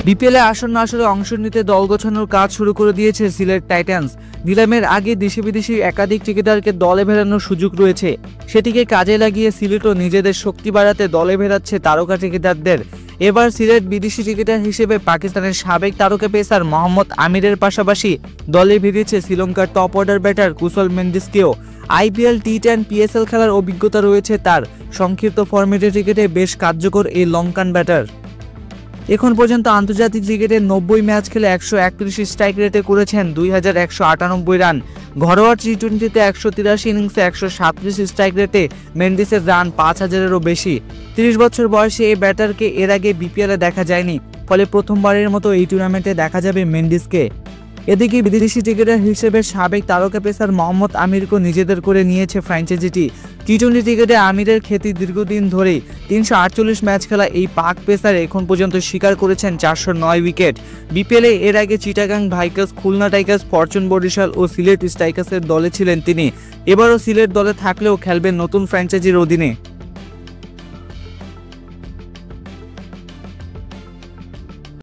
বিপিএলে আসন্ন আসরে অংশ নিতে দল গোছানোর কাজ শুরু করে দিয়েছে সিলেট টাইটান্স। নিলামের আগে দেশি বিদেশি একাধিক ক্রিকেটারকে দলে ফেরানোর সুযোগ রয়েছে। সেটিকে কাজে লাগিয়ে সিলেটও নিজেদের শক্তি বাড়াতে দলে ফেরাচ্ছে তারকা ক্রিকেটারদের। এবার সিলেট বিদেশি ক্রিকেটার হিসেবে পাকিস্তানের সাবেক তারকা পেসার মোহাম্মদ আমিরের পাশাপাশি দলে ভিড়েছে শ্রীলঙ্কার টপ অর্ডার ব্যাটার কুশল মেন্ডিসকেও। আইপিএল, টি10, পিএসএল খেলার অভিজ্ঞতা রয়েছে তার। সংক্ষিপ্ত ফরম্যাটের ক্রিকেটে বেশ কার্যকর এই লঙ্কান ব্যাটার। এখন পর্যন্ত আন্তর্জাতিক ক্রিকেটে 90 ম্যাচ খেলে 131 স্ট্রাইক রেটে করেছেন 2198 রান। ঘরোয়া টি20তে 183 ইনিংসে 137 স্ট্রাইক রেটে মেন্ডিসের রান 5000-এরও বেশি। 30 বছর বয়সে এই ব্যাটারকে এর আগে বিপিএলে দেখা যায়নি, ফলে প্রথমবারের মতো এই টুর্নামেন্টে দেখা যাবে মেন্ডিসকে। এদিকে বিদেশি ক্রিকেটার হিসেবে সাবেক তারকা পেসার মোহাম্মদ আমিরকেও নিজেদের করে নিয়েছে ফ্র্যাঞ্চাইজিটি। টি20 ক্রিকেটে আমিরের খ্যাতি দীর্ঘদিন ধরেই। 348 ম্যাচ খেলা এই পাক পেসার এখন পর্যন্ত শিকার করেছেন 409 উইকেট। বিপিএলে এর আগে চিটাগাং ভাইকার্স, খুলনা টাইগার্স, ফরচুন বরিশাল ও সিলেট স্ট্রাইকার্সের দলে ছিলেন তিনি। এবারও সিলেট দলে থাকলেও খেলবেন নতুন ফ্র্যাঞ্চাইজির অধীনে।